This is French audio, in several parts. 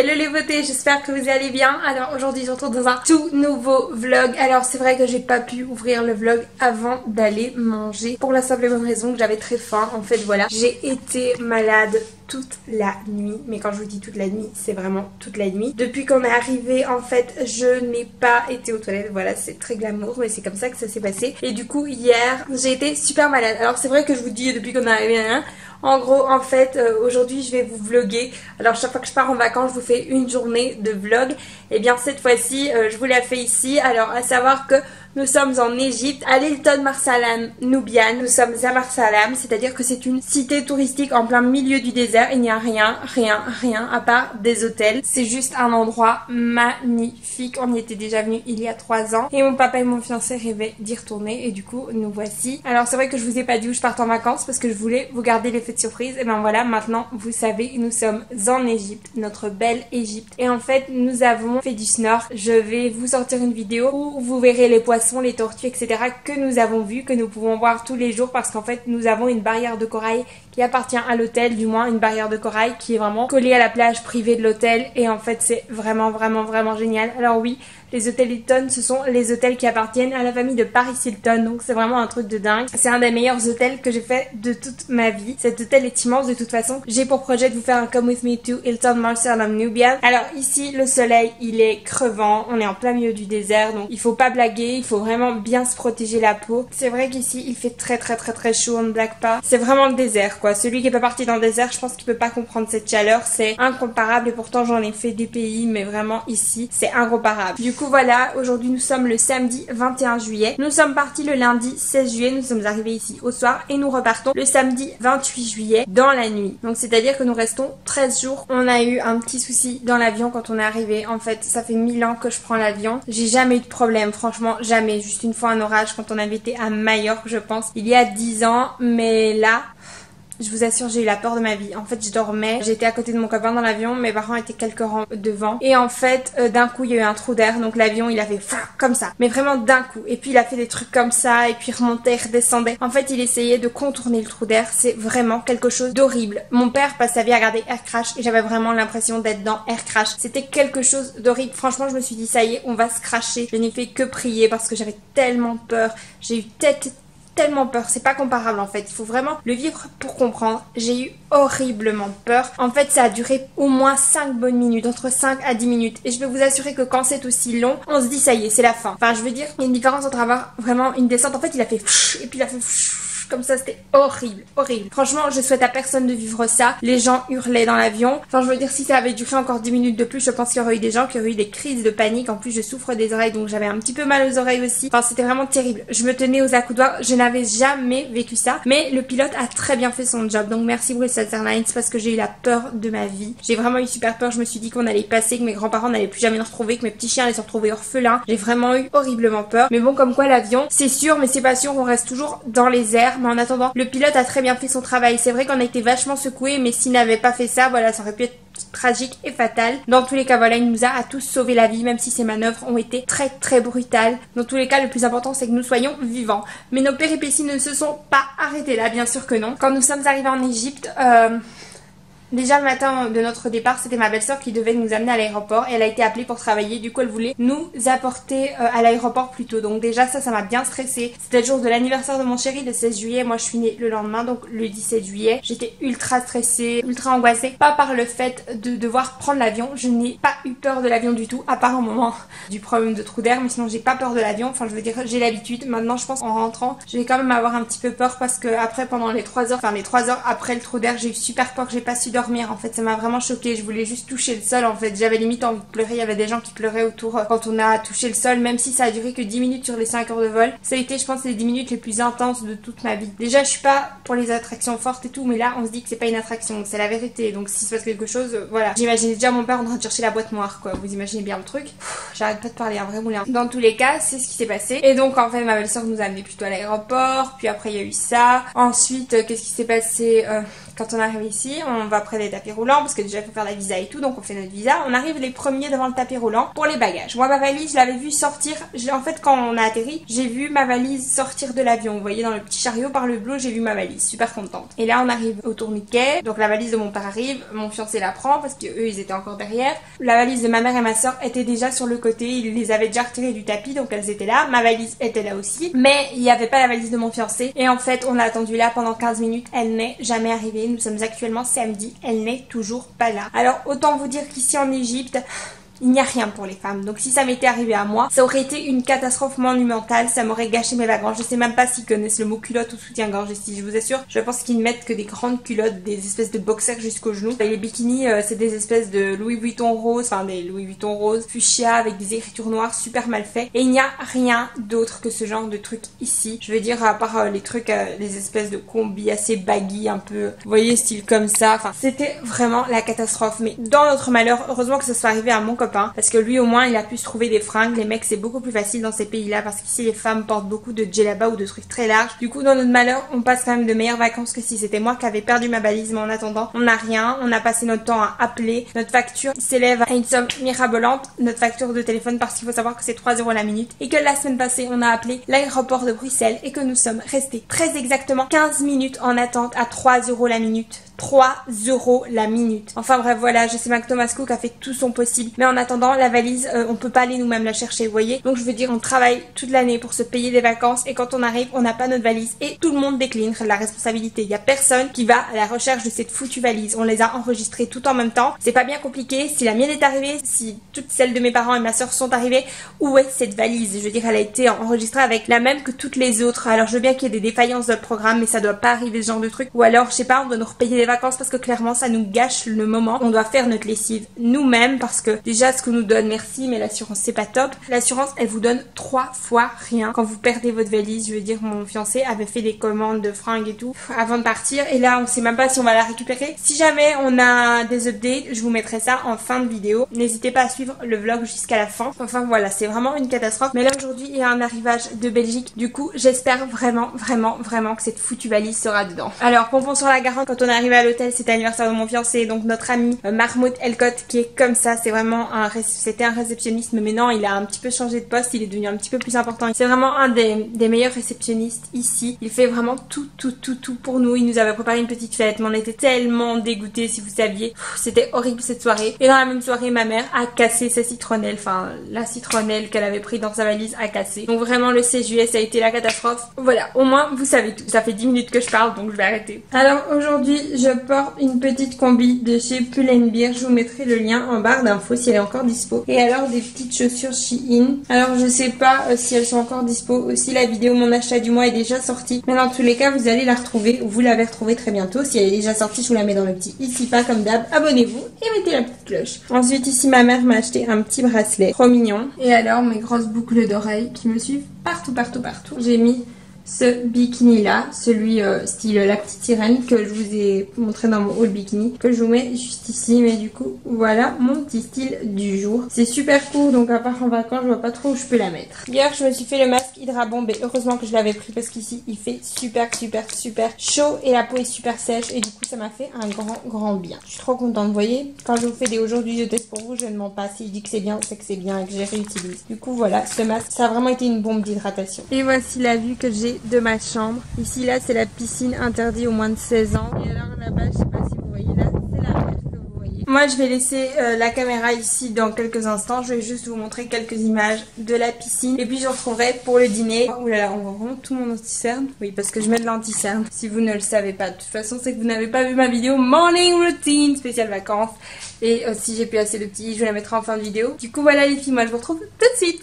Hello les beautés, j'espère que vous allez bien. Alors aujourd'hui je retrouve dans un tout nouveau vlog. Alors c'est vrai que j'ai pas pu ouvrir le vlog avant d'aller manger pour la simple et bonne raison que j'avais très faim. En fait voilà, j'ai été malade toute la nuit, mais quand je vous dis toute la nuit, c'est vraiment toute la nuit. Depuis qu'on est arrivé, en fait, je n'ai pas été aux toilettes. Voilà, c'est très glamour, mais c'est comme ça que ça s'est passé. Et du coup, hier, j'ai été super malade. Alors c'est vrai que je vous dis depuis qu'on est arrivé, hein. En gros, en fait, aujourd'hui, je vais vous vlogger. Alors, chaque fois que je pars en vacances, je vous fais une journée de vlog. Et bien, cette fois-ci, je vous la fais ici. Alors, à savoir que nous sommes en Égypte, à l'Hilton Marsalam Nubian. Nous sommes à Marsalam, c'est-à-dire que c'est une cité touristique en plein milieu du désert. Il n'y a rien à part des hôtels. C'est juste un endroit magnifique. On y était déjà venu il y a 3 ans. Et mon papa et mon fiancé rêvaient d'y retourner. Et du coup, nous voici. Alors, c'est vrai que je vous ai pas dit où je parte en vacances parce que je voulais vous garder l'effet de surprise. Et ben voilà, maintenant, vous savez, nous sommes en Égypte, notre belle Égypte. Et en fait, nous avons fait du snorkel. Je vais vous sortir une vidéo où vous verrez les poissons, les tortues, etc. que nous avons vu, que nous pouvons voir tous les jours parce qu'en fait nous avons une barrière de corail qui appartient à l'hôtel, du moins une barrière de corail qui est vraiment collée à la plage privée de l'hôtel et en fait c'est vraiment génial. Alors oui, les hôtels Hilton, ce sont les hôtels qui appartiennent à la famille de Paris Hilton, donc c'est vraiment un truc de dingue. C'est un des meilleurs hôtels que j'ai fait de toute ma vie. Cet hôtel est immense de toute façon. J'ai pour projet de vous faire un Come With Me to Hilton Marsalam Nubian. Alors ici, le soleil, il est crevant, on est en plein milieu du désert, donc il faut pas blaguer, il faut vraiment bien se protéger la peau. C'est vrai qu'ici, il fait très chaud, on ne blague pas. C'est vraiment le désert, quoi. Celui qui est pas parti dans le désert, je pense qu'il peut pas comprendre cette chaleur, c'est incomparable et pourtant j'en ai fait des pays, mais vraiment ici, c'est incomparable. Du coup voilà, aujourd'hui nous sommes le samedi 21 juillet. Nous sommes partis le lundi 16 juillet, nous sommes arrivés ici au soir et nous repartons le samedi 28 juillet dans la nuit. Donc c'est-à-dire que nous restons 13 jours. On a eu un petit souci dans l'avion quand on est arrivé. En fait, ça fait 1000 ans que je prends l'avion. J'ai jamais eu de problème, franchement jamais. Juste une fois un orage quand on avait été à Majorque, je pense, il y a 10 ans. Mais là... je vous assure, j'ai eu la peur de ma vie. En fait, je dormais, j'étais à côté de mon copain dans l'avion, mes parents étaient quelques rangs devant. Et en fait, d'un coup, il y a eu un trou d'air, donc l'avion, il a fait comme ça. Mais vraiment d'un coup. Et puis, il a fait des trucs comme ça, et puis il remontait, redescendait. En fait, il essayait de contourner le trou d'air. C'est vraiment quelque chose d'horrible. Mon père passe sa vie à regarder Air Crash, et j'avais vraiment l'impression d'être dans Air Crash. C'était quelque chose d'horrible. Franchement, je me suis dit, ça y est, on va se cracher. Je n'ai fait que prier parce que j'avais tellement peur. J'ai eu tellement peur, c'est pas comparable en fait, il faut vraiment le vivre pour comprendre. J'ai eu horriblement peur. En fait, ça a duré au moins 5 bonnes minutes, entre 5 à 10 minutes. Et je peux vous assurer que quand c'est aussi long, on se dit ça y est, c'est la fin. Enfin, je veux dire, il y a une différence entre avoir vraiment une descente. En fait, il a fait et puis il a fait comme ça, c'était horrible. Franchement, je souhaite à personne de vivre ça. Les gens hurlaient dans l'avion. Enfin, je veux dire, si ça avait duré encore 10 minutes de plus, je pense qu'il y aurait eu des gens qui auraient eu des crises de panique. En plus, je souffre des oreilles, donc j'avais un petit peu mal aux oreilles aussi. Enfin, c'était vraiment terrible. Je me tenais aux accoudoirs. Je n'avais jamais vécu ça. Mais le pilote a très bien fait son job. Donc, merci Brussels Airlines parce que j'ai eu la peur de ma vie. J'ai vraiment eu super peur. Je me suis dit qu'on allait passer, que mes grands-parents n'allaient plus jamais nous retrouver, que mes petits chiens allaient se retrouver orphelins. J'ai vraiment eu horriblement peur. Mais bon, comme quoi l'avion, c'est sûr, mais c'est pas sûr. On reste toujours dans les airs. Mais en attendant, le pilote a très bien fait son travail. C'est vrai qu'on a été vachement secoués, mais s'il n'avait pas fait ça, voilà, ça aurait pu être tragique et fatal. Dans tous les cas, voilà, il nous a à tous sauvé la vie, même si ces manœuvres ont été très brutales. Dans tous les cas, le plus important, c'est que nous soyons vivants. Mais nos péripéties ne se sont pas arrêtées là, bien sûr que non. Quand nous sommes arrivés en Égypte, déjà le matin de notre départ, c'était ma belle-sœur qui devait nous amener à l'aéroport et elle a été appelée pour travailler. Du coup, elle voulait nous apporter à l'aéroport plus tôt. Donc déjà ça m'a bien stressée. C'était le jour de l'anniversaire de mon chéri, le 16 juillet. Moi, je suis née le lendemain, donc le 17 juillet. J'étais ultra stressée, ultra angoissée. Pas par le fait de devoir prendre l'avion. Je n'ai pas eu peur de l'avion du tout, à part au moment du problème de trou d'air. Mais sinon, j'ai pas peur de l'avion. Enfin, je veux dire, j'ai l'habitude. Maintenant, je pense en rentrant, je vais quand même avoir un petit peu peur parce que après, pendant les 3 heures, enfin les 3 heures après le trou d'air, j'ai eu super peur que j'ai pas su dormir. En fait, ça m'a vraiment choquée. Je voulais juste toucher le sol. En fait, j'avais limite envie de pleurer. Il y avait des gens qui pleuraient autour quand on a touché le sol, même si ça a duré que 10 minutes sur les 5 heures de vol. Ça a été, je pense, les 10 minutes les plus intenses de toute ma vie. Déjà, je suis pas pour les attractions fortes et tout, mais là, on se dit que c'est pas une attraction, c'est la vérité. Donc, si se passe quelque chose, voilà. J'imaginais déjà mon père en train de chercher la boîte noire, quoi. Vous imaginez bien le truc. J'arrête pas de parler, un vrai moulin. Dans tous les cas, c'est ce qui s'est passé. Et donc, en fait, ma belle-sœur nous a amené plutôt à l'aéroport. Puis après, il y a eu ça. Ensuite, qu'est-ce qui s'est passé Quand on arrive ici, on va près des tapis roulants parce que déjà il faut faire la visa et tout, donc on fait notre visa. On arrive les premiers devant le tapis roulant pour les bagages. Moi ma valise, je l'avais vue sortir, en fait quand on a atterri, j'ai vu ma valise sortir de l'avion. Vous voyez dans le petit chariot par le bleu, j'ai vu ma valise, super contente. Et là on arrive au tourniquet, donc la valise de mon père arrive, mon fiancé la prend parce qu'eux ils étaient encore derrière. La valise de ma mère et ma soeur était déjà sur le côté, ils les avaient déjà retirées du tapis, donc elles étaient là. Ma valise était là aussi, mais il n'y avait pas la valise de mon fiancé. Et en fait on a attendu là pendant 15 minutes, elle n'est jamais arrivée. Nous sommes actuellement samedi, elle n'est toujours pas là. Alors autant vous dire qu'ici en Égypte, il n'y a rien pour les femmes. Donc si ça m'était arrivé à moi, ça aurait été une catastrophe monumentale, ça m'aurait gâché mes vacances. Je sais même pas s'ils connaissent le mot culotte ou soutien-gorge ici, je vous assure. Je pense qu'ils ne mettent que des grandes culottes, des espèces de boxers jusqu'aux genoux. Et les bikinis, c'est des espèces de Louis Vuitton rose, enfin des Louis Vuitton rose, fuchsia avec des écritures noires super mal faits. Et il n'y a rien d'autre que ce genre de truc ici. Je veux dire, à part les trucs, les espèces de combis assez baggy, un peu, vous voyez, style comme ça. Enfin, c'était vraiment la catastrophe. Mais dans notre malheur, heureusement que ça soit arrivé à mon copain, parce que lui au moins il a pu se trouver des fringues. Les mecs c'est beaucoup plus facile dans ces pays là parce qu'ici les femmes portent beaucoup de djellaba ou de trucs très larges. Du coup dans notre malheur on passe quand même de meilleures vacances que si c'était moi qui avais perdu ma valise. Mais en attendant on n'a rien, on a passé notre temps à appeler. Notre facture s'élève à une somme mirabolante, notre facture de téléphone, parce qu'il faut savoir que c'est 3 € la minute et que la semaine passée on a appelé l'aéroport de Bruxelles et que nous sommes restés très exactement 15 minutes en attente à 3 € la minute. 3 € la minute. Enfin bref voilà, je sais que Thomas Cook a fait tout son possible, mais en attendant la valise on peut pas aller nous-mêmes la chercher, vous voyez. Donc je veux dire on travaille toute l'année pour se payer des vacances et quand on arrive on n'a pas notre valise et tout le monde décline la responsabilité. Il y a personne qui va à la recherche de cette foutue valise. On les a enregistrées tout en même temps, c'est pas bien compliqué. Si la mienne est arrivée, si toutes celles de mes parents et ma soeur sont arrivées, où est cette valise? Je veux dire elle a été enregistrée avec la même que toutes les autres. Alors je veux bien qu'il y ait des défaillances dans le programme, mais ça doit pas arriver ce genre de truc. Ou alors je sais pas, on doit nous repayer des vacances parce que clairement ça nous gâche le moment. On doit faire notre lessive nous-mêmes parce que déjà ce que nous donne, merci, mais l'assurance c'est pas top. L'assurance elle vous donne 3 fois rien quand vous perdez votre valise. Je veux dire mon fiancé avait fait des commandes de fringues et tout avant de partir et là on sait même pas si on va la récupérer. Si jamais on a des updates, je vous mettrai ça en fin de vidéo. N'hésitez pas à suivre le vlog jusqu'à la fin. Enfin voilà, c'est vraiment une catastrophe. Mais là aujourd'hui il y a un arrivage de Belgique. Du coup j'espère vraiment que cette foutue valise sera dedans. Alors pompon sur la Garonne, quand on est arrivé à l'hôtel, c'était l'anniversaire de mon fiancé, donc notre ami Mahmoud Elkot qui est comme ça. C'est vraiment c'était un réceptionniste, mais maintenant il a un petit peu changé de poste, il est devenu un petit peu plus important. C'est vraiment un des meilleurs réceptionnistes ici. Il fait vraiment tout pour nous. Il nous avait préparé une petite fête, mais on était tellement dégoûtés si vous saviez. C'était horrible cette soirée. Et dans la même soirée ma mère a cassé sa citronnelle, enfin la citronnelle qu'elle avait pris dans sa valise a cassé. Donc vraiment le CJS a été la catastrophe. Voilà, au moins vous savez tout. Ça fait 10 minutes que je parle donc je vais arrêter. Alors aujourd'hui je porte une petite combi de chez Pull&Bear. Je vous mettrai le lien en barre d'infos si elle est encore dispo. Et alors des petites chaussures Shein. Alors je sais pas si elles sont encore dispo. Aussi la vidéo mon achat du mois est déjà sortie. Mais dans tous les cas vous allez la retrouver ou vous l'avez retrouvée très bientôt. Si elle est déjà sortie je vous la mets dans le petit ici pas comme d'hab. Abonnez-vous et mettez la petite cloche. Ensuite ici ma mère m'a acheté un petit bracelet trop mignon. Et alors mes grosses boucles d'oreilles qui me suivent partout. J'ai mis ce bikini là, celui style la petite sirène que je vous ai montré dans mon haul bikini, que je vous mets juste ici. Mais du coup voilà mon petit style du jour. C'est super court donc à part en vacances je vois pas trop où je peux la mettre. Hier je me suis fait le masque Hydra Bomb et heureusement que je l'avais pris parce qu'ici il fait super chaud et la peau est super sèche et du coup ça m'a fait un grand bien. Je suis trop contente, vous voyez, quand je vous fais des aujourd'hui je teste pour vous, je ne mens pas. Si je dis que c'est bien, c'est que c'est bien et que j'ai réutilisé. Du coup voilà, ce masque ça a vraiment été une bombe d'hydratation. Et voici la vue que j'ai de ma chambre. Ici là c'est la piscine interdite aux moins de 16 ans. Et alors là-bas je sais pas si vous voyez, là c'est la mer que vous voyez. Moi je vais laisser la caméra ici dans quelques instants. Je vais juste vous montrer quelques images de la piscine et puis je retrouverai pour le dîner. Oh là là, on voit vraiment tout mon anti-cerne. Oui parce que je mets de l'anti-cerne. Si vous ne le savez pas, de toute façon c'est que vous n'avez pas vu ma vidéo morning routine spéciale vacances. Et si j'ai pu assez de petits, je vous la mettrai en fin de vidéo. Du coup voilà les filles, moi je vous retrouve tout de suite.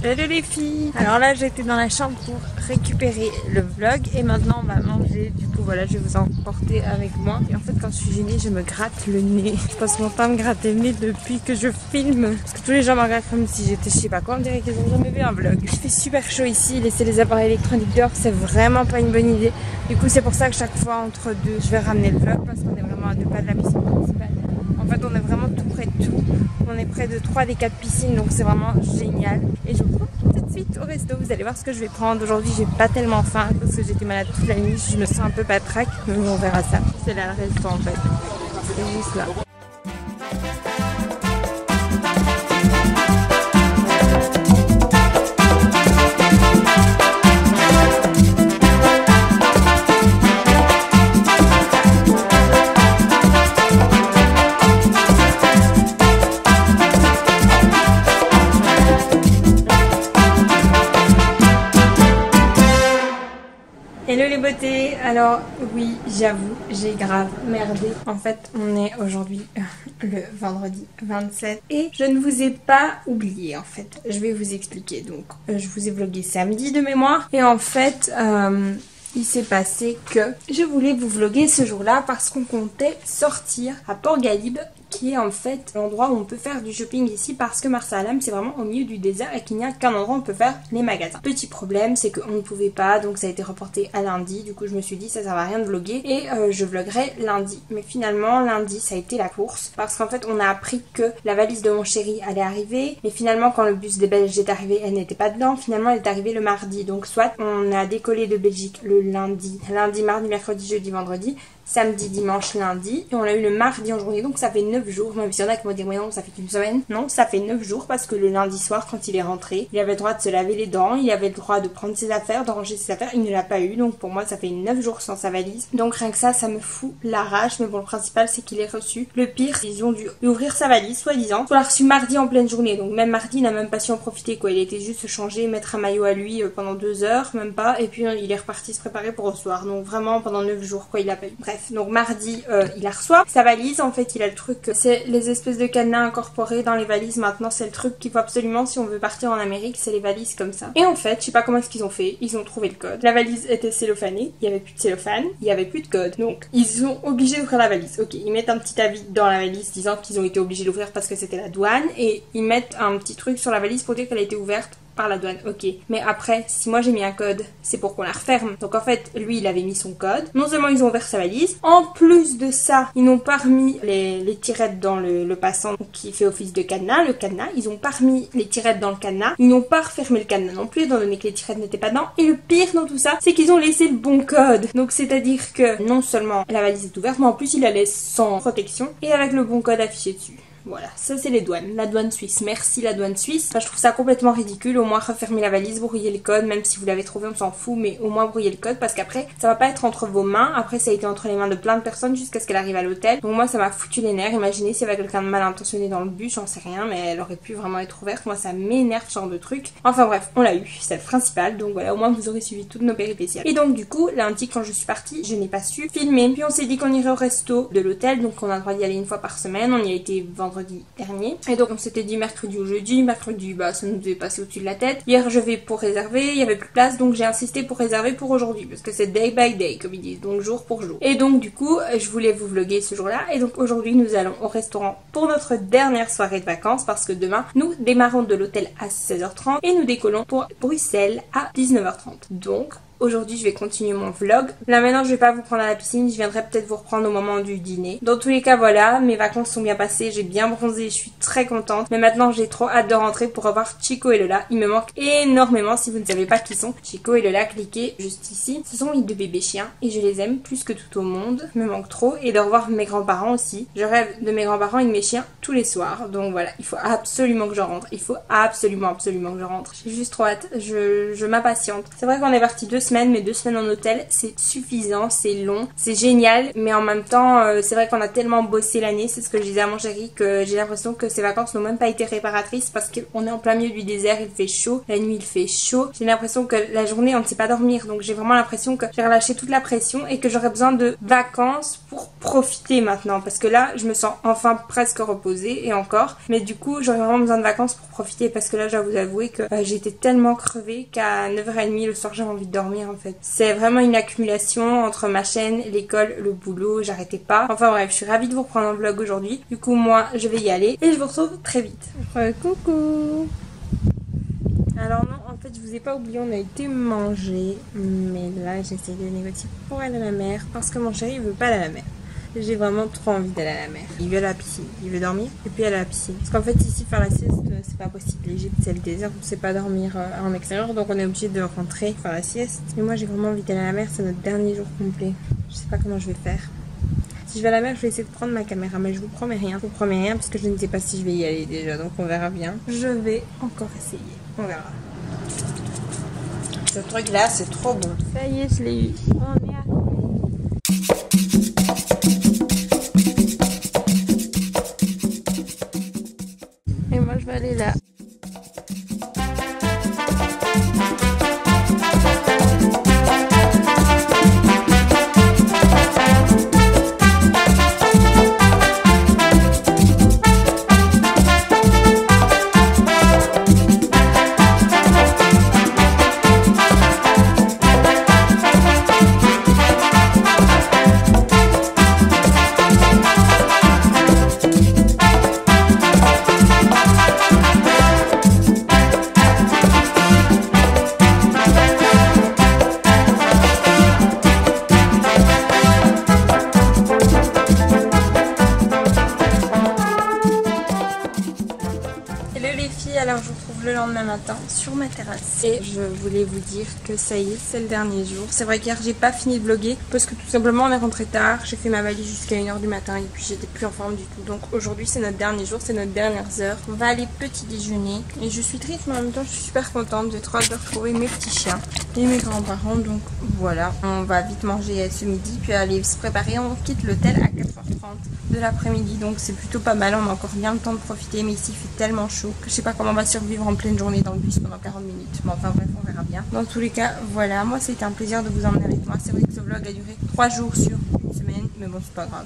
Salut les filles. Alors là j'étais dans la chambre pour récupérer le vlog et maintenant on va manger. Du coup voilà, je vais vous emporter avec moi. Et en fait quand je suis gênée je me gratte le nez. Je passe mon temps à me gratter le nez depuis que je filme. Parce que tous les gens me regardent comme si j'étais je sais pas quoi. On dirait qu'ils ont jamais vu un vlog. Il fait super chaud ici. Laisser les appareils électroniques dehors c'est vraiment pas une bonne idée. Du coup c'est pour ça que chaque fois entre deux je vais ramener le vlog parce qu'on est vraiment à 2 pas de la piscine principale. En fait on est vraiment tout près de tout. On est près de 3 des 4 piscines donc c'est vraiment génial. Et je vous retrouve tout de suite au resto. Vous allez voir ce que je vais prendre. Aujourd'hui j'ai pas tellement faim parce que j'étais malade toute la nuit. Je me sens un peu patraque mais on verra ça. C'est là le resto en fait. C'est juste là. Hello les beautés, alors oui j'avoue j'ai grave merdé. En fait on est aujourd'hui le vendredi 27 et je ne vous ai pas oublié en fait. Je vais vous expliquer. Donc je vous ai vlogué samedi de mémoire et en fait il s'est passé que je voulais vous vlogger ce jour-là parce qu'on comptait sortir à Port-Galib, qui est en fait l'endroit où on peut faire du shopping ici parce que Marsa Alam c'est vraiment au milieu du désert et qu'il n'y a qu'un endroit où on peut faire les magasins. Petit problème c'est qu'on ne pouvait pas, donc ça a été reporté à lundi. Du coup je me suis dit ça sert à rien de vlogger et je vloggerai lundi. Mais finalement lundi ça a été la course parce qu'en fait on a appris que la valise de mon chéri allait arriver, mais finalement quand le bus des Belges est arrivé elle n'était pas dedans. Finalement elle est arrivée le mardi, donc soit on a décollé de Belgique le lundi, mardi, mercredi, jeudi, vendredi, samedi, dimanche, lundi, et on l'a eu le mardi en journée, donc ça fait 9 jours. Même s'il y en a qui vont dire mais non ça fait qu'une semaine, non ça fait 9 jours parce que le lundi soir quand il est rentré il avait le droit de se laver les dents, il avait le droit de prendre ses affaires, de ranger ses affaires, il ne l'a pas eu, donc pour moi ça fait 9 jours sans sa valise, donc rien que ça me fout la rage. Mais bon le principal c'est qu'il est reçu. Le pire ils ont dû ouvrir sa valise soi-disant, on l'a reçu mardi en pleine journée, donc même mardi il n'a même pas su en profiter quoi. Il était juste se changer, mettre un maillot à lui pendant 2 heures même pas, et puis il est reparti se préparer pour le soir, donc vraiment pendant 9 jours quoi il a pas eu. Bref, donc mardi il la reçoit. Sa valise en fait il a le truc, c'est les espèces de cadenas incorporés dans les valises maintenant, c'est le truc qu'il faut absolument si on veut partir en Amérique, c'est les valises comme ça. Et en fait je sais pas comment est-ce qu'ils ont fait, ils ont trouvé le code. La valise était cellophanée, il y avait plus de cellophane, il y avait plus de code, donc ils sont obligés d'ouvrir la valise. Ok, ils mettent un petit avis dans la valise disant qu'ils ont été obligés d'ouvrir parce que c'était la douane, et ils mettent un petit truc sur la valise pour dire qu'elle a été ouverte par la douane. Ok, mais après si moi j'ai mis un code c'est pour qu'on la referme, donc en fait lui il avait mis son code. Non seulement ils ont ouvert sa valise, en plus de ça ils n'ont pas remis les tirettes dans le passant qui fait office de cadenas, le cadenas, ils ont pas remis les tirettes dans le cadenas, ils n'ont pas refermé le cadenas non plus étant donné que les tirettes n'étaient pas dedans, et le pire dans tout ça c'est qu'ils ont laissé le bon code, donc c'est à dire que non seulement la valise est ouverte mais en plus il la laisse sans protection et avec le bon code affiché dessus. Voilà, ça c'est les douanes, la douane suisse. Merci la douane suisse. Enfin, je trouve ça complètement ridicule. Au moins refermez la valise, brouillez le code, même si vous l'avez trouvé on s'en fout, mais au moins brouillez le code parce qu'après ça va pas être entre vos mains. Après ça a été entre les mains de plein de personnes jusqu'à ce qu'elle arrive à l'hôtel. Donc moi ça m'a foutu les nerfs. Imaginez s'il y avait quelqu'un de mal intentionné dans le bus, j'en sais rien, mais elle aurait pu vraiment être ouverte. Moi ça m'énerve ce genre de truc. Enfin bref, on l'a eu, c'est le principal. Donc voilà, au moins vous aurez suivi toutes nos péripéties. Et donc du coup, lundi quand je suis partie, je n'ai pas su filmer. Puis on s'est dit qu'on irait au resto de l'hôtel, donc on a le droit d'y aller une fois par semaine. On y a été vendredi dernier. Et donc on s'était dit mercredi ou jeudi. Mercredi bah ça nous est passé au-dessus de la tête. Hier je vais pour réserver, il y avait plus de place donc j'ai insisté pour réserver pour aujourd'hui parce que c'est day by day comme ils disent, donc jour pour jour. Et donc du coup je voulais vous vlogger ce jour-là, et donc aujourd'hui nous allons au restaurant pour notre dernière soirée de vacances parce que demain nous démarrons de l'hôtel à 16h30 et nous décollons pour Bruxelles à 19h30. Donc aujourd'hui je vais continuer mon vlog. Là maintenant je vais pas vous prendre à la piscine, je viendrai peut-être vous reprendre au moment du dîner. Dans tous les cas voilà, mes vacances sont bien passées, j'ai bien bronzé, je suis très contente. Mais maintenant j'ai trop hâte de rentrer pour revoir Chico et Lola. Ils me manquent énormément. Si vous ne savez pas qui sont Chico et Lola, cliquez juste ici. Ce sont mes 2 bébés chiens et je les aime plus que tout au monde. Ils me manquent trop, et de revoir mes grands-parents aussi. Je rêve de mes grands-parents et de mes chiens tous les soirs. Donc voilà, il faut absolument que je rentre. Il faut absolument que je rentre. J'ai juste trop hâte, je m'impatiente. C'est vrai qu'on est parti 2 semaines, mais 2 semaines en hôtel c'est suffisant, c'est long, c'est génial, mais en même temps c'est vrai qu'on a tellement bossé l'année, c'est ce que je disais à mon chéri, que j'ai l'impression que ces vacances n'ont même pas été réparatrices parce qu'on est en plein milieu du désert, il fait chaud, la nuit il fait chaud, j'ai l'impression que la journée on ne sait pas dormir, donc j'ai vraiment l'impression que j'ai relâché toute la pression et que j'aurais besoin de vacances pour profiter maintenant, parce que là je me sens enfin presque reposée et encore, mais du coup j'aurais vraiment besoin de vacances pour profiter, parce que là je dois vous avouer que j'étais tellement crevée qu'à 9h30 le soir j'avais envie de dormir en fait. C'est vraiment une accumulation entre ma chaîne, l'école, le boulot, j'arrêtais pas. Enfin bref, je suis ravie de vous reprendre un vlog aujourd'hui. Du coup moi je vais y aller et je vous retrouve très vite. Coucou. Alors non, en fait je vous ai pas oublié, on a été manger, mais là j'essaie de négocier pour aller à la mer parce que mon chéri il veut pas aller à la mer. J'ai vraiment trop envie d'aller à la mer. Il veut aller à la piscine, il veut dormir et puis aller à la piscine. Parce qu'en fait ici faire la sieste c'est pas possible. L'Égypte c'est le désert, on sait pas dormir en extérieur, donc on est obligé de rentrer faire la sieste. Mais moi j'ai vraiment envie d'aller à la mer, c'est notre dernier jour complet. Je sais pas comment je vais faire. Si je vais à la mer, je vais essayer de prendre ma caméra, mais je vous promets rien. Je vous promets rien parce que je ne sais pas si je vais y aller déjà, donc on verra bien. Je vais encore essayer, on verra. Ce truc là c'est trop bon. Ça y est, je l'ai eu. On est à et moi je vais aller là. Alors je vous retrouve le lendemain matin sur ma terrasse et je voulais vous dire que ça y est, c'est le dernier jour. C'est vrai qu'hier j'ai pas fini de vlogger parce que tout simplement on est rentré tard, j'ai fait ma valise jusqu'à 1h du matin et puis j'étais plus en forme du tout. Donc aujourd'hui c'est notre dernier jour, c'est notre dernière heure. On va aller petit déjeuner et je suis triste mais en même temps je suis super contente. J'ai trop hâte de retrouver mes petits chiens et mes grands-parents. Donc voilà, on va vite manger ce midi puis aller se préparer. On quitte l'hôtel à 4h30 de l'après-midi, donc c'est plutôt pas mal. On a encore bien le temps de profiter, mais ici il fait tellement chaud que je sais pas comment on va survivre en pleine journée dans le bus pendant 40 minutes. Mais enfin bref, on verra bien. Dans tous les cas, voilà, moi c'était un plaisir de vous emmener avec moi. C'est vrai que ce vlog a duré 3 jours sur une semaine, mais bon c'est pas grave.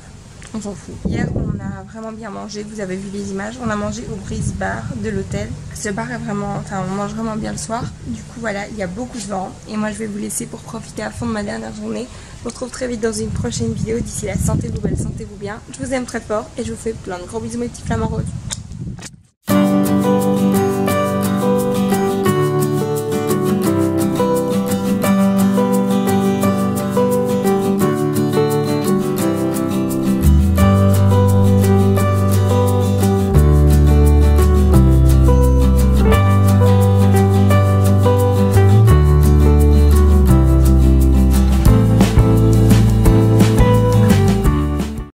On s'en fout. Hier, on a vraiment bien mangé. Vous avez vu les images. On a mangé au Breeze Bar de l'hôtel. Ce bar est vraiment... Enfin, on mange vraiment bien le soir. Du coup, voilà, il y a beaucoup de vent. Et moi, je vais vous laisser pour profiter à fond de ma dernière journée. On se retrouve très vite dans une prochaine vidéo. D'ici là, sentez-vous belle, sentez-vous bien. Je vous aime très fort et je vous fais plein de gros bisous, mes petits flamants roses.